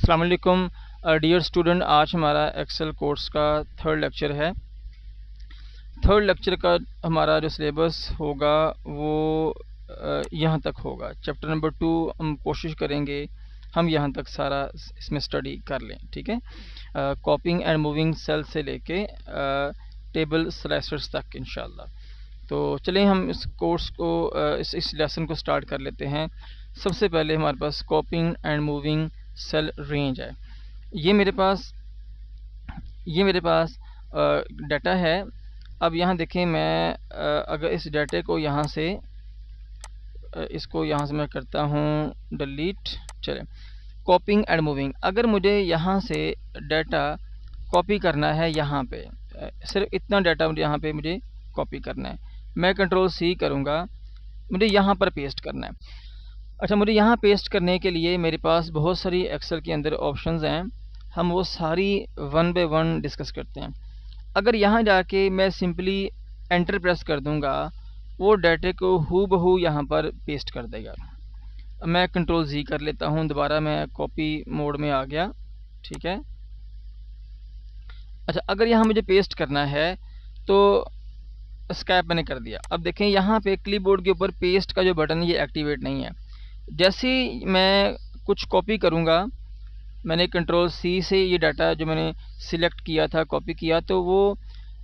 अस्सलाम वालेकुम dear student. आज हमारा एक्सेल कोर्स का थर्ड लेक्चर है। थर्ड लेक्चर का हमारा जो सिलेबस होगा वो यहाँ तक होगा। चैप्टर नंबर 2 हम कोशिश करेंगे हम यहाँ तक सारा इसमें स्टडी कर लें, ठीक है। कॉपिंग एंड मूविंग सेल से लेके टेबल स्लाइसर्स तक इंशाल्लाह। तो चलें हम इस कोर्स को इस लेसन को स्टार्ट कर लेते हैं। सबसे पहले हमारे पास copying and moving cell range है। ये मेरे पास डाटा है। अब यहाँ देखें, मैं अगर इस डाटे को यहाँ से मैं करता हूँ डिलीट। चलें, कॉपिंग एंड मूविंग। अगर मुझे यहाँ से डाटा कॉपी करना है, यहाँ पे सिर्फ इतना डाटा मुझे यहाँ पे मुझे कॉपी करना है, मैं कंट्रोल C करूँगा, मुझे यहाँ पर पेस्ट करना है। अच्छा, मुझे यहाँ पेस्ट करने के लिए मेरे पास बहुत सारी एक्सेल के अंदर ऑप्शंस हैं, हम वो सारी वन बाय वन डिस्कस करते हैं। अगर यहाँ जाके मैं सिंपली एंटर प्रेस कर दूँगा, वो डाटे को हूबहू यहाँ पर पेस्ट कर देगा। मैं कंट्रोल Z कर लेता हूँ, दोबारा मैं कॉपी मोड में आ गया, ठीक है। अच्छा, अगर यहाँ मुझे पेस्ट करना है तो एस्केप मैंने कर दिया। अब देखें, यहाँ पे क्लिपबोर्ड के ऊपर पेस्ट का जो बटन ये एक्टिवेट नहीं है। जैसे ही मैं कुछ कॉपी करूँगा, मैंने कंट्रोल C से ये डाटा जो मैंने सिलेक्ट किया था, कॉपी किया, तो वो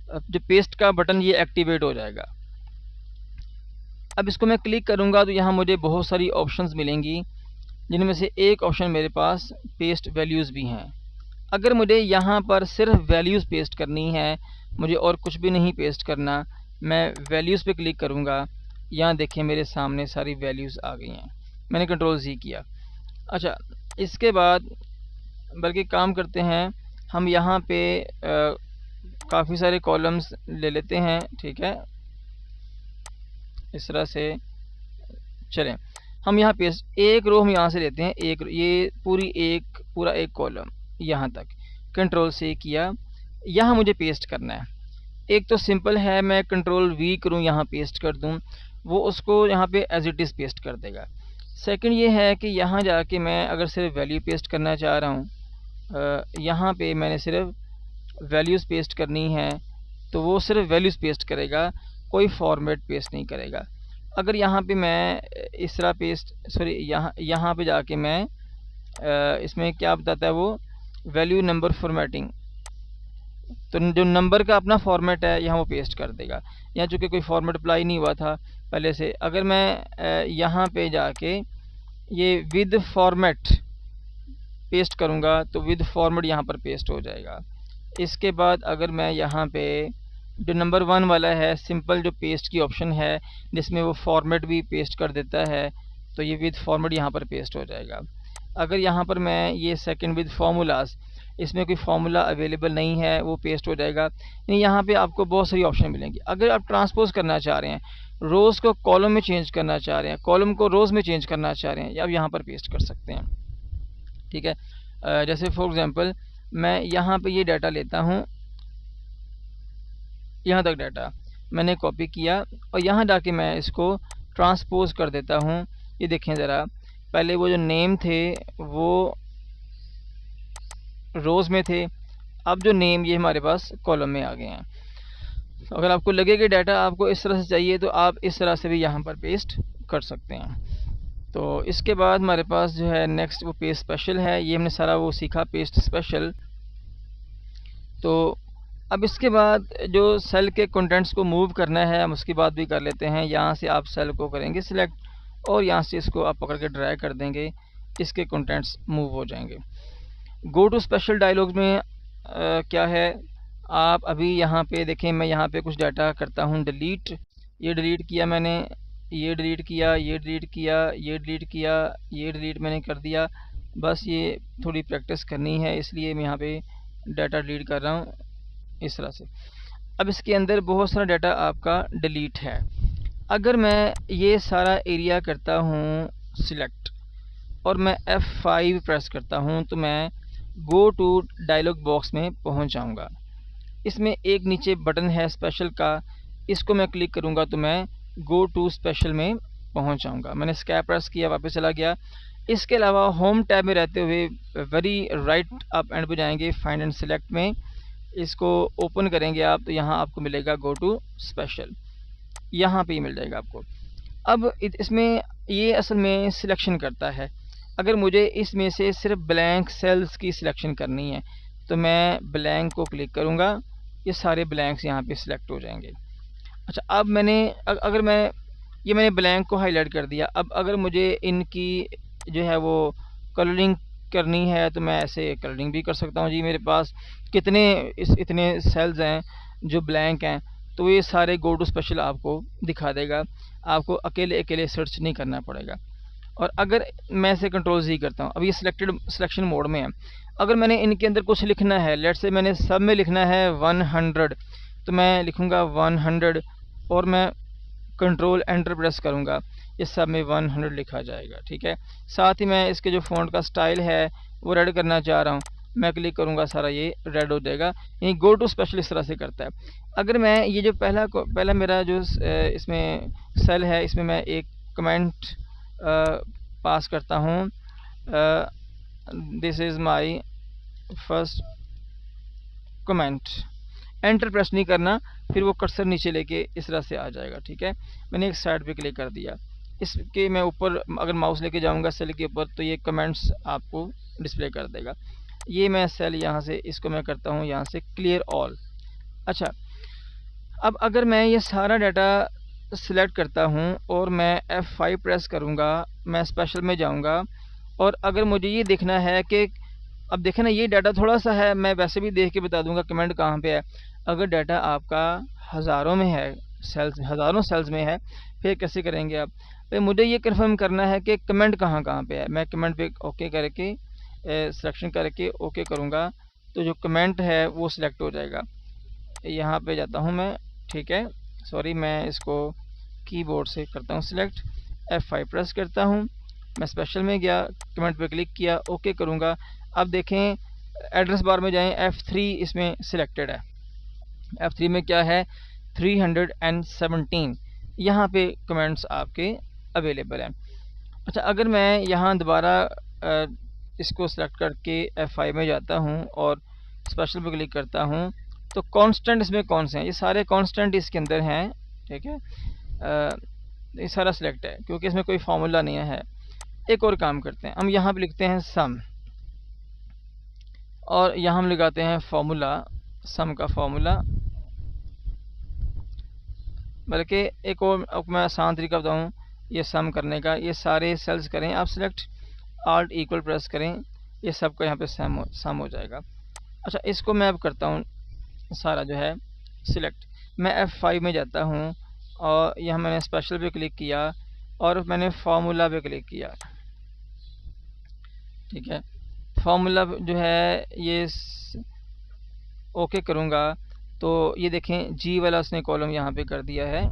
जो पेस्ट का बटन ये एक्टिवेट हो जाएगा। अब इसको मैं क्लिक करूँगा तो यहाँ मुझे बहुत सारी ऑप्शंस मिलेंगी, जिनमें से एक ऑप्शन मेरे पास पेस्ट वैल्यूज़ भी हैं। अगर मुझे यहाँ पर सिर्फ वैल्यूज़ पेस्ट करनी है, मुझे और कुछ भी नहीं पेस्ट करना, मैं वैल्यूज़ पे क्लिक करूँगा। यहाँ देखें, मेरे सामने सारी वैल्यूज़ आ गई हैं, मैंने कंट्रोल Z किया। अच्छा, इसके बाद बल्कि काम करते हैं, हम यहाँ पे काफ़ी सारे कॉलम्स ले लेते हैं, ठीक है। इस तरह से चलें, हम यहाँ पे एक रो हम यहाँ से लेते हैं, ये पूरा एक कॉलम यहाँ तक, कंट्रोल से किया। यहाँ मुझे पेस्ट करना है। एक तो सिंपल है, मैं कंट्रोल V करूँ, यहाँ पेस्ट कर दूँ, वो उसको यहाँ पे एज इट इज़ पेस्ट कर देगा। सेकंड ये है कि यहाँ जाके मैं अगर सिर्फ वैल्यू पेस्ट करना चाह रहा हूँ, यहाँ पे मैंने सिर्फ वैल्यूज़ पेस्ट करनी है, तो वो सिर्फ वैल्यूज़ पेस्ट करेगा, कोई फॉर्मेट पेस्ट नहीं करेगा। अगर यहाँ पे मैं इस तरह यहाँ पे जाके मैं इसमें क्या बताता है वो, वैल्यू नंबर फॉर्मेटिंग, तो जो नंबर का अपना फॉर्मेट है यहाँ वो पेस्ट कर देगा। यहाँ चूँकि कोई फॉर्मेट अप्लाई नहीं हुआ था पहले से, अगर मैं यहाँ पे जाके ये विद फॉर्मेट पेस्ट करूँगा तो विद फॉर्मेट यहाँ पर पेस्ट हो जाएगा। इसके बाद अगर मैं यहाँ पे जो नंबर 1 वाला है, सिंपल जो पेस्ट की ऑप्शन है जिसमें वो फॉर्मेट भी पेस्ट कर देता है, तो ये विद फॉर्मेट यहाँ पर पेस्ट हो जाएगा। अगर यहाँ पर मैं ये सेकंड विद फार्मूलाज, इसमें कोई फार्मूला अवेलेबल नहीं है, वो पेस्ट हो जाएगा। यानी यहाँ पे आपको बहुत सारी ऑप्शन मिलेंगी। अगर आप ट्रांसपोज करना चाह रहे हैं, रोज़ को कॉलम में चेंज करना चाह रहे हैं, कॉलम को रोज़ में चेंज करना चाह रहे हैं, आप यहाँ पर पेस्ट कर सकते हैं, ठीक है। जैसे फॉर एग्जांपल मैं यहाँ पे ये डाटा लेता हूँ, यहाँ तक डाटा मैंने कॉपी किया और यहाँ जाके मैं इसको ट्रांसपोज कर देता हूँ। ये देखें ज़रा, पहले वो जो नेम थे वो रोज़ में थे, अब जो नेम ये हमारे पास कॉलम में आ गए हैं। तो अगर आपको लगे कि डाटा आपको इस तरह से चाहिए तो आप इस तरह से भी यहाँ पर पेस्ट कर सकते हैं। तो इसके बाद हमारे पास जो है नेक्स्ट वो पेस्ट स्पेशल है। ये हमने सारा वो सीखा, पेस्ट स्पेशल। तो अब इसके बाद जो सेल के कंटेंट्स को मूव करना है, हम उसकी बात भी कर लेते हैं। यहाँ से आप सेल को करेंगे सिलेक्ट और यहाँ से इसको आप पकड़ के ड्रैग कर देंगे, इसके कंटेंट्स मूव हो जाएंगे। गो टू स्पेशल डायलॉग्स में क्या है, आप अभी यहाँ पे देखें, मैं यहाँ पे कुछ डाटा करता हूँ डिलीट। ये डिलीट किया मैंने, ये डिलीट किया, ये डिलीट किया, ये डिलीट किया, ये डिलीट मैंने कर दिया। बस ये थोड़ी प्रैक्टिस करनी है, इसलिए मैं यहाँ पे डाटा डिलीट कर रहा हूँ इस तरह से। अब इसके अंदर बहुत सारा डाटा आपका डिलीट है। अगर मैं ये सारा एरिया करता हूँ सिलेक्ट और मैं F5 प्रेस करता हूँ तो मैं गो टू डायलॉग बॉक्स में पहुँच जाऊँगा। इसमें एक नीचे बटन है स्पेशल का, इसको मैं क्लिक करूँगा तो मैं गो टू स्पेशल में पहुँच जाऊँगा। मैंने एस्केप प्रेस किया, वापस चला गया। इसके अलावा होम टैब में रहते हुए वेरी राइट आप एंड पे जाएंगे, फाइंड एंड सिलेक्ट में इसको ओपन करेंगे आप, तो यहाँ आपको मिलेगा गो टू स्पेशल, यहाँ पे ही मिल जाएगा आपको। अब इसमें ये असल में सिलेक्शन करता है। अगर मुझे इसमें से सिर्फ ब्लैंक सेल्स की सिलेक्शन करनी है तो मैं ब्लैंक को क्लिक करूँगा, ये सारे ब्लैंक्स यहाँ पे सिलेक्ट हो जाएंगे। अच्छा, अब अगर मैंने ब्लैंक को हाईलाइट कर दिया। अब अगर मुझे इनकी जो है वो कलरिंग करनी है तो मैं ऐसे कलरिंग भी कर सकता हूँ जी। मेरे पास इतने सेल्स हैं जो ब्लैंक हैं, तो ये सारे गो टू स्पेशल आपको दिखा देगा, आपको अकेले अकेले सर्च नहीं करना पड़ेगा। और अगर मैं इसे कंट्रोल Z करता हूँ, अब ये सिलेक्शन मोड में है। अगर मैंने इनके अंदर कुछ लिखना है, लेट से मैंने सब में लिखना है 100, तो मैं लिखूँगा 100 और मैं कंट्रोल एंटर प्रेस करूँगा, ये सब में 100 लिखा जाएगा। ठीक है, साथ ही मैं इसके जो फ़ॉन्ट का स्टाइल है वो रेड करना चाह रहा हूँ, मैं क्लिक करूँगा, सारा ये रेड हो जाएगा। ये गो टू स्पेशल इस तरह से करता है। अगर मैं ये जो पहला मेरा जो इसमें सेल है, इसमें मैं एक कमेंट पास करता हूँ, this is my first comment, enter press नहीं करना, फिर वो कर्सर नीचे लेके इस तरह से आ जाएगा। ठीक है, मैंने एक साइड पे क्लिक कर दिया, इसके मैं ऊपर अगर माउस लेके जाऊंगा सेल के ऊपर तो ये कमेंट्स आपको डिस्प्ले कर देगा। ये मैं सेल यहाँ से इसको मैं करता हूँ यहाँ से क्लियर ऑल। अच्छा, अब अगर मैं ये सारा डाटा सिलेक्ट करता हूँ और मैं F5 प्रेस करूँगा, मैं स्पेशल में जाऊँगा, और अगर मुझे ये देखना है कि अब देखें ना ये डाटा थोड़ा सा है, मैं वैसे भी देख के बता दूंगा कमेंट कहाँ पे है। अगर डाटा आपका हज़ारों में है, हज़ारों सेल्स में है, फिर कैसे करेंगे आप? फिर मुझे ये कंफर्म करना है कि कमेंट कहाँ पे है। मैं कमेंट पे ओके करके सिलेक्शन करके ओके करूँगा तो जो कमेंट है वो सिलेक्ट हो जाएगा। यहाँ पे जाता हूँ मैं, ठीक है, सॉरी, मैं इसको कीबोर्ड से करता हूँ सिलेक्ट, F5 प्रेस करता हूँ, मैं स्पेशल में गया, कमेंट पे क्लिक किया, ओके करूँगा। अब देखें एड्रेस बार में जाएं, F3 इसमें सिलेक्टेड है। F3 में क्या है? 317 यहाँ पे कमेंट्स आपके अवेलेबल हैं। अच्छा, अगर मैं यहाँ दोबारा इसको सेलेक्ट करके F5 में जाता हूँ और स्पेशल पे क्लिक करता हूँ तो कांस्टेंट इसमें कौन से हैं? ये सारे कांस्टेंट इसके अंदर हैं। ठीक है, ये सारा सिलेक्ट है क्योंकि इसमें कोई फार्मूला नहीं है। एक और काम करते हैं, हम यहाँ पे लिखते हैं सम और यहाँ हम लगाते हैं फार्मूला, सम का फार्मूला। बल्कि एक और मैं आसान तरीका बताऊँ ये सम करने का, ये सारे सेल्स करें आप सिलेक्ट, आल्ट इक्वल प्रेस करें, ये सबका यहाँ पे सम हो जाएगा। अच्छा, इसको मैं अब करता हूँ सारा जो है सिलेक्ट। मैं F5 में जाता हूँ और यहाँ मैंने स्पेशल पे क्लिक किया और मैंने फार्मूला पे क्लिक किया। ठीक है, फार्मूला जो है ये ओके करूँगा तो ये देखें जी वाला उसने कॉलम यहाँ पे कर दिया है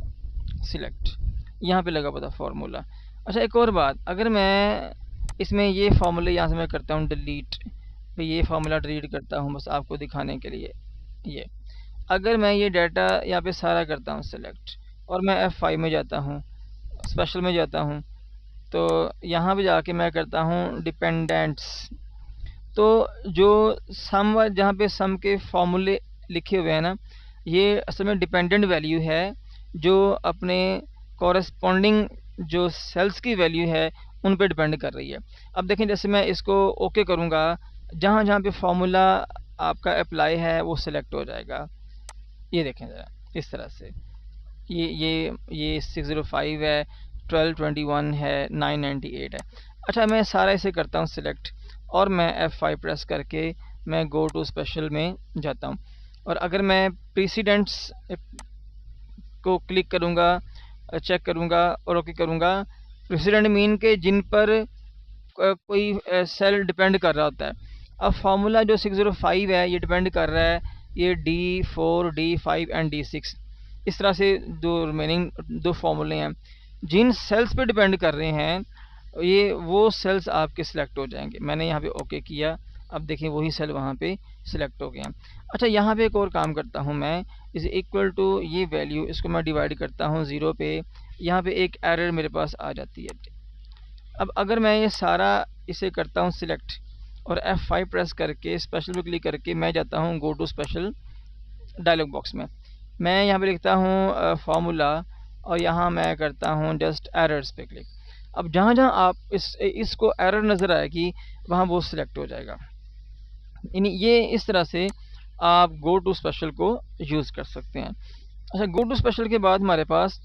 सिलेक्ट, यहाँ पे लगा पता फार्मूला। अच्छा, एक और बात, अगर मैं इसमें ये फार्मूला यहाँ से मैं करता हूँ डिलीट, तो ये फार्मूला डिलीट करता हूँ बस आपको दिखाने के लिए। ये अगर मैं ये डाटा यहाँ पे सारा करता हूँ सिलेक्ट और मैं F5 में जाता हूँ, स्पेशल में जाता हूँ, तो यहाँ पे जाके मैं करता हूँ डिपेंडेंट्स, तो जो सम जहाँ पे सम के फॉर्मूले लिखे हुए हैं ना, ये असल में डिपेंडेंट वैल्यू है जो अपने कॉरेस्पॉन्डिंग जो सेल्स की वैल्यू है उन पे डिपेंड कर रही है। अब देखें जैसे मैं इसको ओके करूँगा, जहाँ जहाँ पे फार्मूला आपका अप्लाई है वो सिलेक्ट हो जाएगा। ये देखें ज़रा इस तरह से, ये 605 है, 1221 है, 998 है। अच्छा, मैं सारा इसे करता हूँ सिलेक्ट और मैं F5 प्रेस करके मैं गो टू स्पेशल में जाता हूँ। और अगर मैं प्रीसीडेंट्स को क्लिक करूँगा, चेक करूँगा और ओके करूँगा, प्रेसिडेंट मीन के जिन पर कोई सेल डिपेंड कर रहा होता है। अब फार्मूला जो 605 है ये डिपेंड कर रहा है ये D4, D5 एंड D6, इस तरह से दो रिमेनिंग दो फार्मूले हैं। जिन सेल्स पे डिपेंड कर रहे हैं ये वो सेल्स आपके सिलेक्ट हो जाएंगे। मैंने यहाँ पे ओके किया, अब देखें वही सेल वहाँ पे सिलेक्ट हो गए हैं। अच्छा, यहाँ पे एक और काम करता हूँ मैं, इज इक्वल टू ये वैल्यू, इसको मैं डिवाइड करता हूँ 0 पे, यहाँ पे एक एरर मेरे पास आ जाती है। अब अगर मैं ये सारा इसे करता हूँ सिलेक्ट और F5 प्रेस करके स्पेशल पे क्लिक करके मैं जाता हूँ go to special dialog box में, मैं यहाँ पे लिखता हूँ फार्मूला और यहाँ मैं करता हूँ जस्ट एरर्स पे क्लिक। अब जहाँ जहाँ आप इसको एरर नज़र आएगी वहाँ वो सिलेक्ट हो जाएगा। ये इस तरह से आप गो टू स्पेशल को यूज़ कर सकते हैं। अच्छा, गो टू स्पेशल के बाद हमारे पास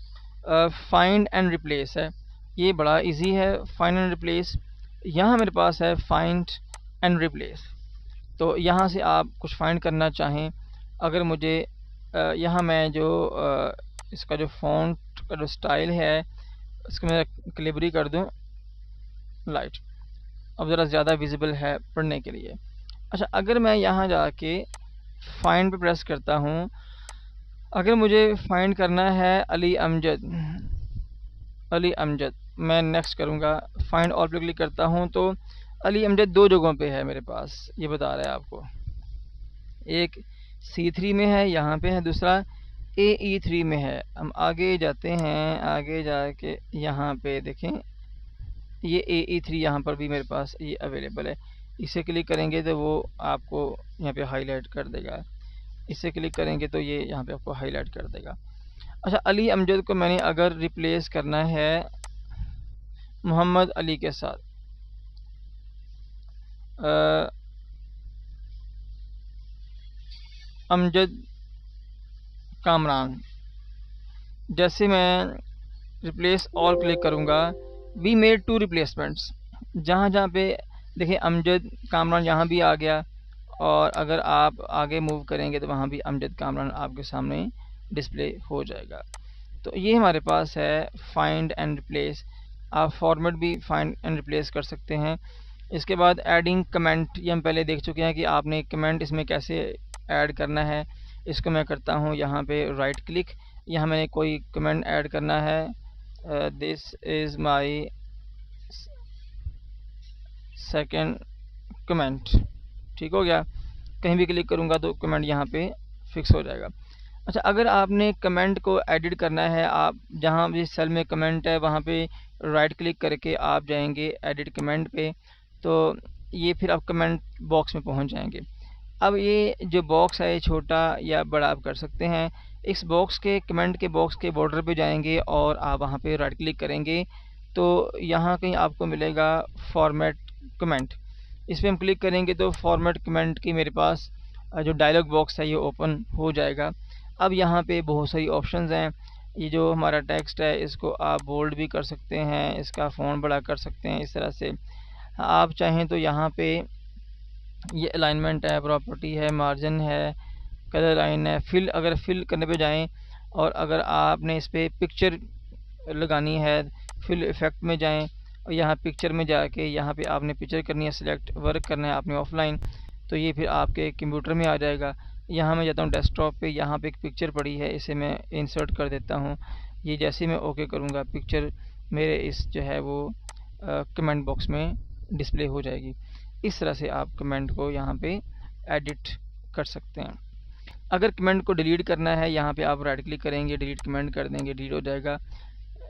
फाइंड एंड रिप्लेस है। ये बड़ा इजी है, फाइंड एंड रिप्लेस। यहाँ मेरे पास है फाइंड एंड रिप्लेस। तो यहाँ से आप कुछ फाइंड करना चाहें, अगर मुझे यहाँ मैं जो इसका जो फॉन्ट का जो स्टाइल है इसको मैं क्लिबरी कर दूँ लाइट, अब ज़रा ज़्यादा विजिबल है पढ़ने के लिए। अच्छा, अगर मैं यहाँ जाके फाइंड पे प्रेस करता हूँ, अगर मुझे फाइंड करना है अली अमजद, मैं नेक्स्ट करूँगा, फाइंड ऑल पे क्लिक करता हूँ तो अली अमजद दो जगहों पे है मेरे पास, ये बता रहा है आपको। एक C3 में है, यहाँ पे है, दूसरा AE3 में है। हम आगे जाते हैं, आगे जाके यहाँ पे देखें ये AE3 यहाँ पर भी मेरे पास ये अवेलेबल है। इसे क्लिक करेंगे तो वो आपको यहाँ पे हाईलाइट कर देगा, इसे क्लिक करेंगे तो ये यहाँ पे आपको हाईलाइट कर देगा। अच्छा, अली अमजद को मैंने अगर रिप्लेस करना है मोहम्मद अली के साथ, अमजद कामरान, जैसे मैं रिप्लेस ऑल क्लिक करूँगा, वी मेड 2 रिप्लेसमेंट्स। जहाँ जहाँ पे देखिए अमजद कामरान यहाँ भी आ गया, और अगर आप आगे मूव करेंगे तो वहाँ भी अमजद कामरान आपके सामने डिस्प्ले हो जाएगा। तो ये हमारे पास है फाइंड एंड रिप्लेस। आप फॉर्मेट भी फाइंड एंड रिप्लेस कर सकते हैं। इसके बाद एडिंग कमेंट, ये हम पहले देख चुके हैं कि आपने कमेंट इसमें कैसे ऐड करना है। इसको मैं करता हूँ यहाँ पे राइट क्लिक, यहाँ मैंने कोई कमेंट ऐड करना है, this is my second comment, ठीक हो गया। कहीं भी क्लिक करूँगा तो कमेंट यहाँ पे फिक्स हो जाएगा। अच्छा, अगर आपने कमेंट को एडिट करना है, आप जहाँ भी सेल में कमेंट है वहाँ पे राइट क्लिक करके आप जाएंगे एडिट कमेंट पे, तो ये फिर आप कमेंट बॉक्स में पहुँच जाएंगे। अब ये जो बॉक्स है ये छोटा या बड़ा आप कर सकते हैं। इस बॉक्स के कमेंट के बॉक्स के बॉर्डर पे जाएंगे और आप वहाँ पे राइट क्लिक करेंगे तो यहाँ कहीं आपको मिलेगा फॉर्मेट कमेंट। इस पर हम क्लिक करेंगे तो फॉर्मेट कमेंट की मेरे पास जो डायलॉग बॉक्स है ये ओपन हो जाएगा। अब यहाँ पे बहुत सारी ऑप्शंस हैं। ये जो हमारा टेक्स्ट है इसको आप बोल्ड भी कर सकते हैं, इसका फ़ॉन्ट बड़ा कर सकते हैं। इस तरह से आप चाहें तो यहाँ पे ये अलाइनमेंट है, प्रॉपर्टी है, मार्जिन है, कलर लाइन है, फिल, अगर फिल करने पे जाएं और अगर आपने इस पर पिक्चर लगानी है फिल इफ़ेक्ट में जाएं और यहाँ पिक्चर में जाके यहाँ पे आपने पिक्चर करनी है, सिलेक्ट वर्क करना है आपने ऑफलाइन, तो ये फिर आपके कंप्यूटर में आ जाएगा। यहाँ मैं जाता हूँ डेस्कटॉप पे, यहाँ पे एक पिक्चर पड़ी है, इसे मैं इंसर्ट कर देता हूँ। ये जैसे मैं ओके करूँगा पिक्चर मेरे इस जो है वो कमेंट बॉक्स में डिस्प्ले हो जाएगी। इस तरह से आप कमेंट को यहाँ पे एडिट कर सकते हैं। अगर कमेंट को डिलीट करना है, यहाँ पे आप राइट क्लिक करेंगे, डिलीट कमेंट कर देंगे, डिलीट हो जाएगा।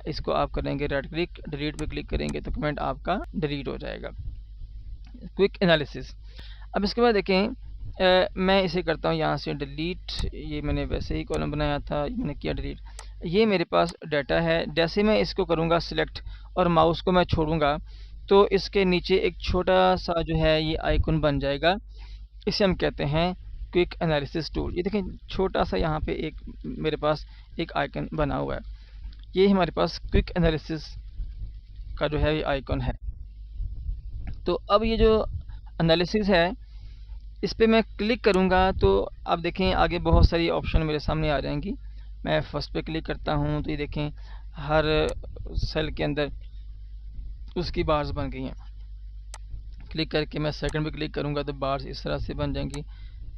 इसको आप करेंगे राइट क्लिक, डिलीट पे क्लिक करेंगे तो कमेंट आपका डिलीट हो जाएगा। Quick analysis. अब इसके बाद देखें मैं इसे करता हूँ यहाँ से डिलीट, ये मैंने वैसे ही कॉलम बनाया था, ये मैंने किया डिलीट। ये मेरे पास डाटा है, जैसे मैं इसको करूँगा सिलेक्ट और माउस को मैं छोड़ूंगा तो इसके नीचे एक छोटा सा जो है ये आइकन बन जाएगा। इसे हम कहते हैं क्विक एनालिसिस टूल। ये देखें छोटा सा यहाँ पे एक मेरे पास एक आइकन बना हुआ है, ये हमारे पास क्विक एनालिसिस का जो है ये आइकन है। तो अब ये जो एनालिसिस है इस पर मैं क्लिक करूँगा तो आप देखें आगे बहुत सारी ऑप्शन मेरे सामने आ जाएंगी। मैं फर्स्ट पे क्लिक करता हूँ तो ये देखें हर सेल के अंदर उसकी बार्स बन गई हैं। क्लिक करके मैं सेकंड पे क्लिक करूँगा तो बार्स इस तरह से बन जाएंगी।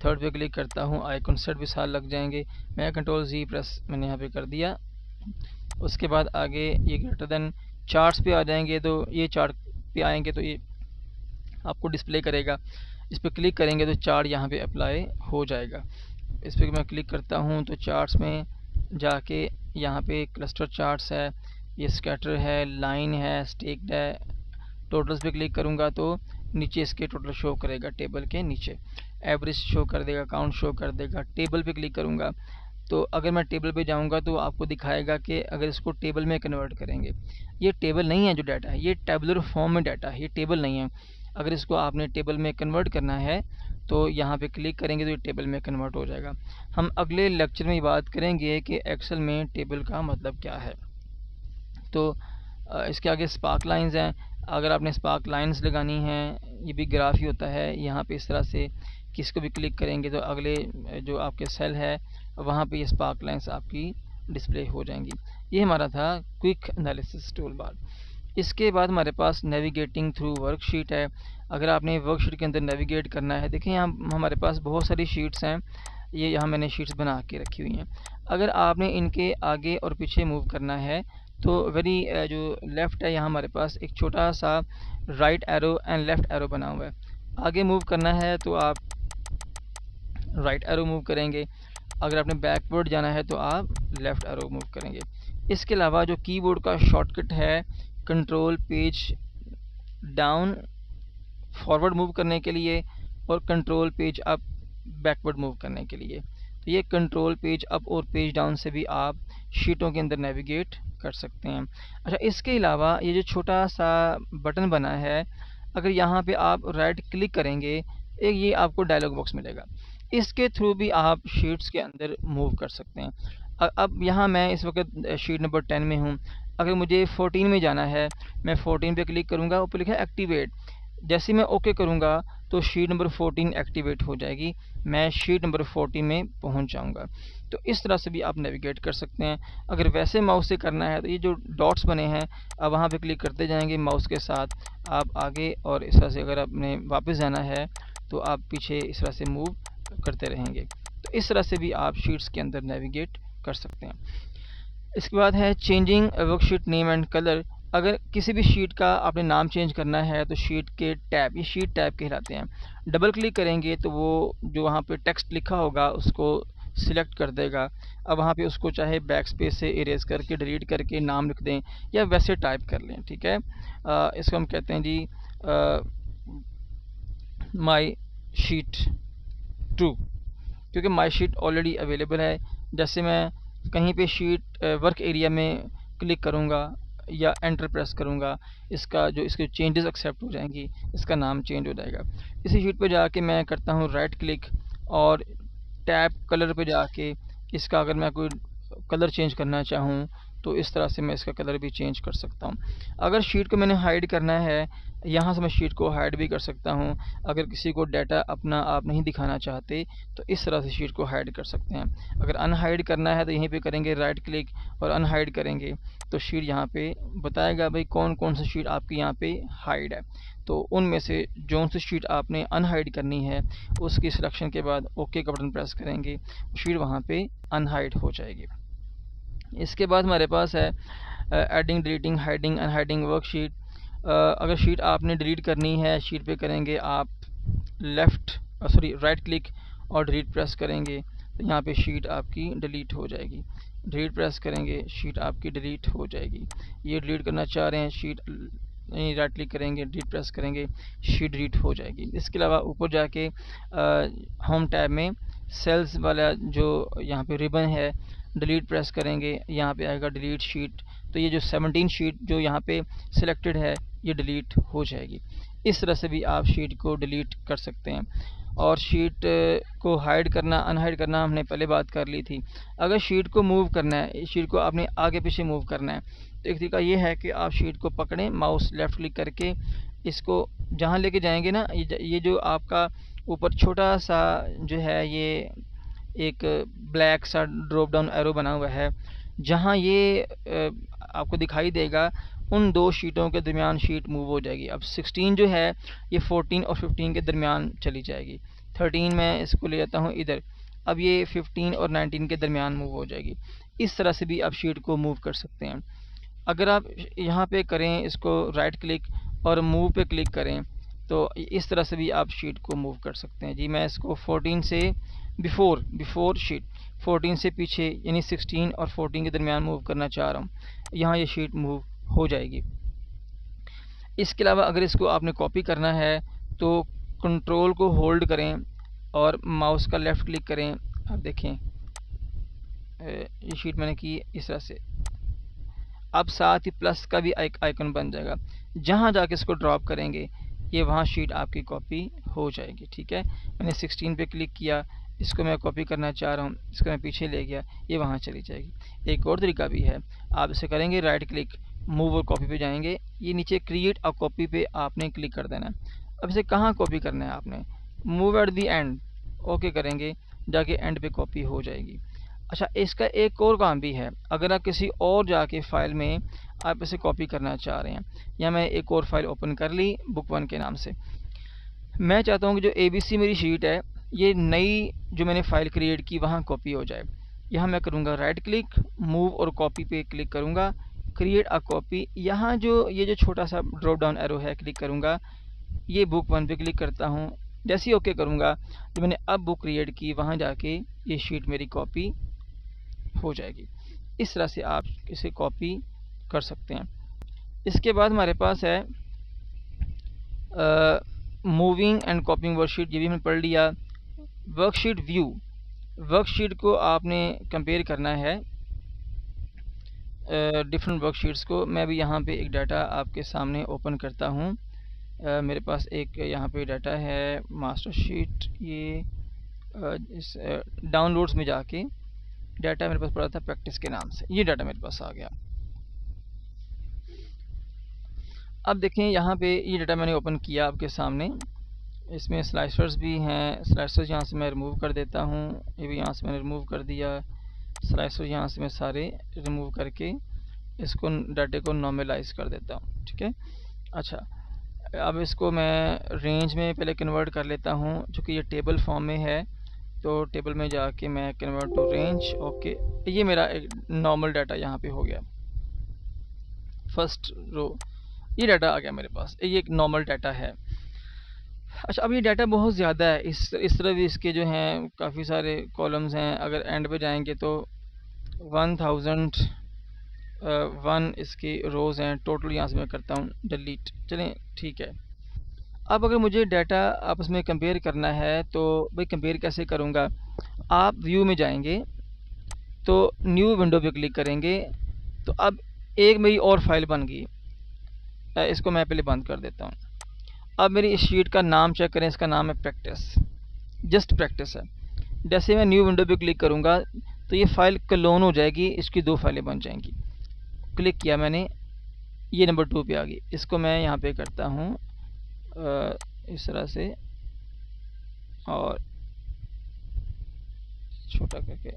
थर्ड पे क्लिक करता हूँ आइकन सेट भी साथ लग जाएंगे। मैं कंट्रोल-Z प्रेस मैंने यहाँ पे कर दिया। उसके बाद आगे ये ग्रेटर देन चार्ट्स पे आ जाएंगे, तो ये चार्ट पे आएंगे तो ये आपको डिस्प्ले करेगा। इस पर क्लिक करेंगे तो चार्ट यहाँ पे अप्लाई हो जाएगा। इस पर मैं क्लिक करता हूँ तो चार्ट्स में जाके यहाँ पे क्लस्टर चार्ट्स है, ये स्कैटर है, लाइन है, स्टेक्ड है, टोटल्स पे क्लिक करूँगा तो नीचे इसके टोटल शो करेगा, टेबल के नीचे एवरेज शो कर देगा, काउंट शो कर देगा। टेबल पे क्लिक करूँगा तो अगर मैं टेबल पे जाऊँगा तो आपको दिखाएगा कि अगर इसको टेबल में कन्वर्ट करेंगे, ये टेबल नहीं है जो डाटा है, ये टेबुलर फॉर्म में डाटा है, ये टेबल नहीं है। अगर इसको आपने टेबल में कन्वर्ट करना है तो यहाँ पे क्लिक करेंगे तो ये टेबल में कन्वर्ट हो जाएगा। हम अगले लेक्चर में बात करेंगे कि एक्सेल में टेबल का मतलब क्या है। तो इसके आगे स्पार्क लाइंस हैं, अगर आपने स्पार्क लाइंस लगानी हैं, ये भी ग्राफ ही होता है। यहाँ पे इस तरह से किसको भी क्लिक करेंगे तो अगले जो आपके सेल है वहाँ पे ये स्पार्क लाइंस आपकी डिस्प्ले हो जाएंगी। ये हमारा था क्विक एनालिसिस टूल बार। इसके बाद हमारे पास नेविगेटिंग थ्रू वर्कशीट है। अगर आपने वर्कशीट के अंदर नेविगेट करना है, देखिए यहाँ हमारे पास बहुत सारी शीट्स हैं, ये यहाँ मैंने शीट्स बना के रखी हुई हैं। अगर आपने इनके आगे और पीछे मूव करना है तो वेरी जो लेफ़्ट है यहाँ हमारे पास एक छोटा सा right arrow and left arrow बना हुआ है। आगे मूव करना है तो आप राइट एरो मूव करेंगे, अगर आपने बैकवर्ड जाना है तो आप लेफ़्ट एरो मूव करेंगे। इसके अलावा जो कीबोर्ड का शॉर्टकट है control page down forward move करने के लिए और control page up backward move करने के लिए। तो ये कंट्रोल पेज अप और पेज डाउन से भी आप शीटों के अंदर नेविगेट कर सकते हैं। अच्छा, इसके अलावा ये जो छोटा सा बटन बना है, अगर यहाँ पे आप राइट क्लिक करेंगे एक ये आपको डायलॉग बॉक्स मिलेगा, इसके थ्रू भी आप शीट्स के अंदर मूव कर सकते हैं। अब यहाँ मैं इस वक्त शीट नंबर 10 में हूँ, अगर मुझे 14 में जाना है मैं 14 पे क्लिक करूँगा, ऊपर लिखा है एक्टिवेट। जैसे मैं ओके करूँगा तो शीट नंबर 14 एक्टिवेट हो जाएगी, मैं शीट नंबर 14 में पहुँच जाऊँगा। तो इस तरह से भी आप नेविगेट कर सकते हैं। अगर वैसे माउस से करना है तो ये जो डॉट्स बने हैं अब वहाँ पे क्लिक करते जाएंगे माउस के साथ आप आगे, और इस तरह से अगर आपने वापस जाना है तो आप पीछे इस तरह से मूव करते रहेंगे। तो इस तरह से भी आप शीट्स के अंदर नेविगेट कर सकते हैं। इसके बाद है changing worksheet name and colour. अगर किसी भी शीट का आपने नाम चेंज करना है तो शीट के टैब, ये शीट टैब कहलाते हैं, डबल क्लिक करेंगे तो वो जो वहाँ पे टेक्स्ट लिखा होगा उसको सिलेक्ट कर देगा। अब वहाँ पे उसको चाहे बैक स्पेस से इरेज करके डिलीट करके नाम लिख दें या वैसे टाइप कर लें, ठीक है। इसको हम कहते हैं जी माई शीट 2, क्योंकि माई शीट ऑलरेडी अवेलेबल है। जैसे मैं कहीं पे शीट वर्क एरिया में क्लिक करूँगा या एंटर प्रेस करूँगा, इसके चेंजेस एक्सेप्ट हो जाएंगी, इसका नाम चेंज हो जाएगा। इसी शीट पे जाके मैं करता हूँ राइट क्लिक और टैब कलर पे जाके इसका अगर मैं कोई कलर चेंज करना चाहूँ तो इस तरह से मैं इसका कलर भी चेंज कर सकता हूँ। अगर शीट को मैंने हाइड करना है, यहाँ से मैं शीट को हाइड भी कर सकता हूँ। अगर किसी को डाटा अपना आप नहीं दिखाना चाहते तो इस तरह से शीट को हाइड कर सकते हैं। अगर अनहाइड करना है तो यहीं पे करेंगे राइट क्लिक और अनहाइड करेंगे तो शीट यहाँ पे बताएगा भाई कौन कौन सी शीट आपकी यहाँ पे हाइड है। तो उनमें से जो सी शीट आपने अनहाइड करनी है उसकी सिलेक्शन के बाद ओके का बटन प्रेस करेंगे, शीट वहाँ पे अनहाइड हो जाएगी। इसके बाद हमारे पास है एडिंग, डिलीटिंग, हाइडिंग, अनहाइडिंग वर्कशीट। अगर शीट आपने डिलीट करनी है, शीट पे करेंगे आप राइट क्लिक और डिलीट प्रेस करेंगे तो यहाँ पे शीट आपकी डिलीट हो जाएगी। डिलीट प्रेस करेंगे शीट आपकी डिलीट हो जाएगी। ये डिलीट करना चाह रहे हैं शीट, राइट क्लिक करेंगे डिलीट प्रेस करेंगे शीट डिलीट हो जाएगी। इसके अलावा ऊपर जाके होम टैब में सेल्स वाला जो यहाँ पे रिबन है डिलीट प्रेस करेंगे, यहाँ पे आएगा डिलीट शीट, तो ये जो 17 शीट जो यहाँ पे सिलेक्टेड है ये डिलीट हो जाएगी। इस तरह से भी आप शीट को डिलीट कर सकते हैं। और शीट को हाइड करना अनहाइड करना हमने पहले बात कर ली थी। अगर शीट को मूव करना है, शीट को आपने आगे पीछे मूव करना है तो एक तरीका ये है कि आप शीट को पकड़ें, माउस लेफ़्ट क्लिक करके इसको जहाँ लेके जाएंगे ना, ये जो आपका ऊपर छोटा सा जो है ये एक ब्लैक सा ड्रॉप डाउन एरो बना हुआ है, जहाँ ये आपको दिखाई देगा उन दो शीटों के दरमियान शीट मूव हो जाएगी। अब 16 जो है ये 14 और 15 के दरमियान चली जाएगी। 13 मैं इसको ले जाता हूँ इधर, अब ये 15 और 19 के दरमियान मूव हो जाएगी। इस तरह से भी आप शीट को मूव कर सकते हैं। अगर आप यहाँ पे करें इसको राइट क्लिक और मूव पे क्लिक करें तो इस तरह से भी आप शीट को मूव कर सकते हैं। जी मैं इसको 14 से बिफोर शीट 14 से पीछे यानी 16 और 14 के दरमियान मूव करना चाह रहा हूँ, यहाँ ये शीट मूव हो जाएगी। इसके अलावा अगर इसको आपने कॉपी करना है तो कंट्रोल को होल्ड करें और माउस का लेफ़्ट क्लिक करें। आप देखें ये शीट मैंने की इस तरह से। अब साथ ही प्लस का भी एक आइकन बन जाएगा, जहाँ जाके इसको ड्रॉप करेंगे ये वहाँ शीट आपकी कॉपी हो जाएगी। ठीक है, मैंने 16 पे क्लिक किया, इसको मैं कॉपी करना चाह रहा हूँ, इसको मैं पीछे ले गया, ये वहाँ चली जाएगी। एक और तरीका भी है, आप इसे करेंगे राइट क्लिक, मूव और कॉपी पे जाएंगे, ये नीचे क्रिएट अ कॉपी पे आपने क्लिक कर देना है। अब इसे कहाँ कॉपी करना है आपने, move at the end, okay करेंगे, जाके एंड पे कॉपी हो जाएगी। अच्छा, इसका एक और काम भी है, अगर आप किसी और जाके फाइल में आप इसे कॉपी करना चाह रहे हैं, या मैं एक और फाइल ओपन कर ली बुक 1 के नाम से, मैं चाहता हूँ कि जो ABC मेरी शीट है ये नई जो मैंने फाइल क्रिएट की वहाँ कॉपी हो जाए। यहाँ मैं करूँगा राइट क्लिक, मूव और कॉपी पे क्लिक करूँगा, क्रिएट अ कॉपी, यहाँ जो ये जो छोटा सा ड्रॉप डाउन एरो है क्लिक करूँगा, ये बुक 1 पे क्लिक करता हूँ, जैसे ही ओके करूँगा जो मैंने अब बुक क्रिएट की वहाँ जाके ये शीट मेरी कॉपी हो जाएगी। इस तरह से आप इसे कॉपी कर सकते हैं। इसके बाद हमारे पास है मूविंग एंड कॉपिंग वर्कशीट, ये भी हमने पढ़ लिया। वर्कशीट व्यू, वर्कशीट को आपने कंपेयर करना है डिफरेंट वर्कशीट्स को। मैं भी यहाँ पे एक डाटा आपके सामने ओपन करता हूँ। मेरे पास एक यहाँ पे डाटा है मास्टर शीट, ये इस डाउनलोड्स में जाके डाटा मेरे पास पड़ा था प्रैक्टिस के नाम से, ये डाटा मेरे पास आ गया। अब देखें यहाँ पे ये डाटा मैंने ओपन किया आपके सामने, इसमें स्लाइसर्स भी हैं, स्लाइसर्स यहाँ से मैं रिमूव कर देता हूँ, ये भी यहाँ से मैंने रिमूव कर दिया, स्लाइसर यहाँ से मैं सारे रिमूव करके इसको डाटे को नॉर्मलाइज कर देता हूँ। ठीक है, अच्छा अब इसको मैं रेंज में पहले कन्वर्ट कर लेता हूँ, चूँकि ये टेबल फॉर्म में है तो टेबल में जाके मैं कन्वर्ट टू रेंज, ओके, ये मेरा एक नॉर्मल डाटा यहाँ पे हो गया, फर्स्ट रो ये डाटा आ गया मेरे पास, ये एक नॉर्मल डाटा है। अच्छा, अब ये डाटा बहुत ज़्यादा है, इस तरह भी इसके जो हैं काफ़ी सारे कॉलम्स हैं, अगर एंड पे जाएंगे तो 1001 इसकी रोज़ हैं टोटल, यहाँ से मैं करता हूँ डिलीट, चलें ठीक है। अब अगर मुझे डाटा आपस में कंपेयर करना है तो भाई कंपेयर कैसे करूँगा, आप व्यू में जाएंगे तो न्यू विंडो पे क्लिक करेंगे, तो अब एक मेरी और फाइल बन गई, इसको मैं पहले बंद कर देता हूँ। अब मेरी इस शीट का नाम चेक करें, इसका नाम है प्रैक्टिस, जस्ट प्रैक्टिस है। जैसे मैं न्यू विंडो पे क्लिक करूँगा तो ये फाइल क्लोन हो जाएगी, इसकी 2 फाइलें बन जाएंगी। क्लिक किया मैंने, ये नंबर 2 पे आ गई, इसको मैं यहाँ पे करता हूँ इस तरह से और छोटा करके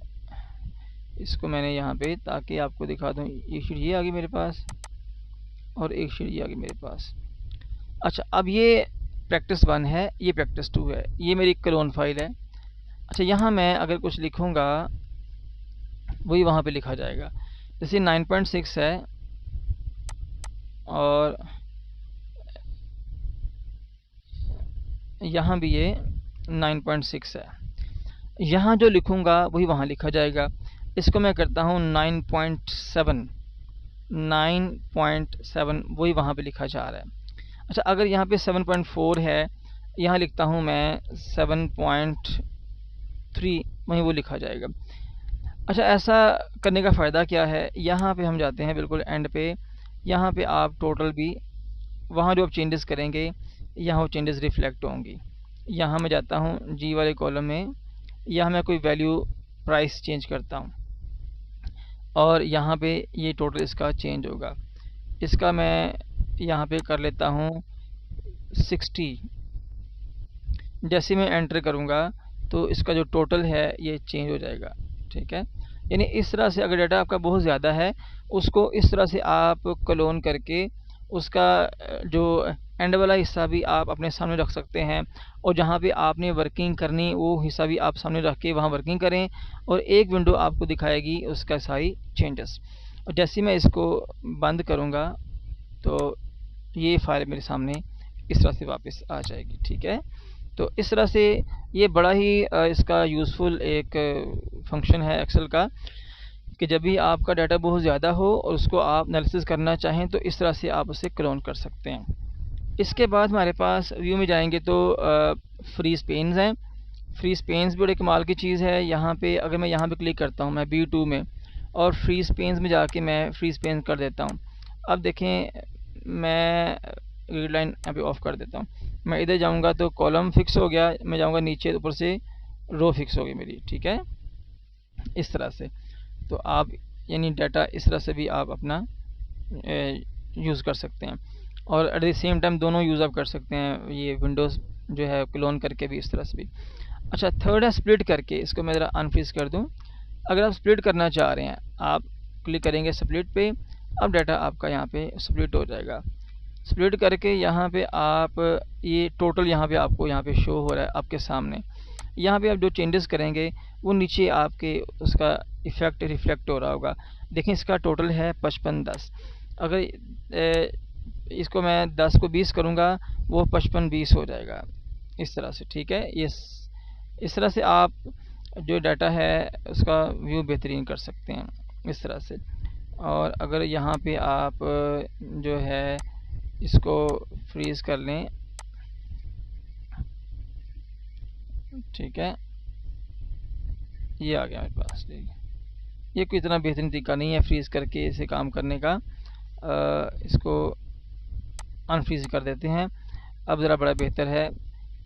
इसको मैंने यहाँ पे, ताकि आपको दिखा दूँ, एक शीट ये आ गई मेरे पास और एक शीट ये आ गई मेरे पास। अच्छा, अब ये प्रैक्टिस 1 है, ये प्रैक्टिस 2 है, ये मेरी क्लोन फाइल है। अच्छा, यहाँ मैं अगर कुछ लिखूँगा वही वहाँ पे लिखा जाएगा, जैसे 9.6 है और यहाँ भी ये 9.6 है, यहाँ जो लिखूँगा वही वहाँ लिखा जाएगा। इसको मैं करता हूँ 9.7, 9.7 वही वहाँ पे लिखा जा रहा है। अच्छा, अगर यहाँ पे 7.4 है, यहाँ लिखता हूँ मैं 7.3, वहीं वो लिखा जाएगा। अच्छा, ऐसा करने का फ़ायदा क्या है, यहाँ पे हम जाते हैं बिल्कुल एंड पे, यहाँ पे आप टोटल भी, वहाँ जो आप चेंजेस करेंगे यहाँ वो चेंजेस रिफ्लेक्ट होंगी। यहाँ मैं जाता हूँ जी वाले कॉलम में, यहाँ मैं कोई वैल्यू प्राइस चेंज करता हूँ और यहाँ पे ये टोटल इसका चेंज होगा। इसका मैं यहाँ पे कर लेता हूँ 60, जैसे मैं एंटर करूँगा तो इसका जो टोटल है ये चेंज हो जाएगा। ठीक है, यानी इस तरह से अगर डाटा आपका बहुत ज़्यादा है उसको इस तरह से आप क्लोन करके उसका जो एंड वाला हिस्सा भी आप अपने सामने रख सकते हैं, और जहाँ पे आपने वर्किंग करनी वो हिस्सा भी आप सामने रख के वहाँ वर्किंग करें, और एक विंडो आपको दिखाएगी उसका सारी चेंजेस। और जैसे मैं इसको बंद करूँगा तो ये फाइल मेरे सामने इस तरह से वापस आ जाएगी। ठीक है, तो इस तरह से ये बड़ा ही इसका यूज़फुल एक फंक्शन है एक्सेल का, कि जब भी आपका डाटा बहुत ज़्यादा हो और उसको आप एनालिसिस करना चाहें तो इस तरह से आप उसे क्लोन कर सकते हैं। इसके बाद हमारे पास व्यू में जाएंगे तो फ्रीज पेन्स हैं। फ्रीज पेन्स भी बड़े कमाल की चीज़ है। यहाँ पे अगर मैं यहाँ पे क्लिक करता हूँ मैं B2 में और फ्रीज पेन्स में जाके मैं फ्रीज पेन कर देता हूँ। अब देखें मैं रीड लाइन यहाँ पे ऑफ कर देता हूँ। मैं इधर जाऊँगा तो कॉलम फिक्स हो गया, मैं जाऊँगा नीचे ऊपर से रो फिक्स हो गई मेरी, ठीक है, इस तरह से। तो आप यानी डाटा इस तरह से भी आप अपना यूज़ कर सकते हैं और एट द सेम टाइम दोनों यूज़ आप कर सकते हैं, ये विंडोज़ जो है क्लोन करके भी, इस तरह से भी। अच्छा, थर्ड है स्प्लिट करके। इसको मैं ज़रा अनफ्रीज कर दूं। अगर आप स्प्लिट करना चाह रहे हैं, आप क्लिक करेंगे स्प्लिट पे, अब डाटा आपका यहाँ पे स्प्लिट हो जाएगा। स्प्लिट करके यहाँ पे आप ये टोटल यहाँ पे आपको यहाँ पे शो हो रहा है आपके सामने। यहाँ पे आप जो चेंजेस करेंगे वो नीचे आपके उसका इफ़ेक्ट रिफ्लेक्ट हो रहा होगा। देखें इसका टोटल है 55-10। अगर इसको मैं 10 को 20 करूँगा वो 55-20 हो जाएगा, इस तरह से, ठीक है। इस तरह से आप जो डाटा है उसका व्यू बेहतरीन कर सकते हैं इस तरह से। और अगर यहाँ पे आप जो है इसको फ्रीज कर लें, ठीक है, ये आ गया मेरे पास। ये कोई इतना बेहतरीन तरीका नहीं है फ्रीज करके इसे काम करने का। इसको अनफ्रीज कर देते हैं। अब ज़रा बड़ा बेहतर है,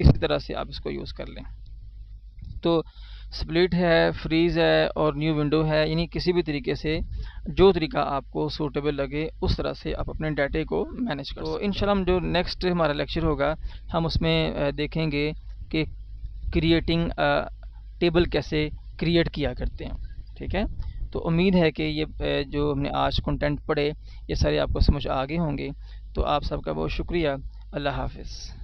इसी तरह से आप इसको यूज़ कर लें। तो स्प्लिट है, फ्रीज़ है और न्यू विंडो है, यानी किसी भी तरीके से जो तरीका आपको सूटेबल लगे उस तरह से आप अपने डाटे को मैनेज कर। तो इंशाल्लाह हम जो नेक्स्ट हमारा लेक्चर होगा हम उसमें देखेंगे कि क्रिएटिंग टेबल कैसे क्रिएट किया करते हैं, ठीक है। तो उम्मीद है कि ये जो हमने आज कंटेंट पढ़े ये सारे आपको समझ आ गए होंगे। तो आप सबका बहुत शुक्रिया। अल्लाह हाफिज़।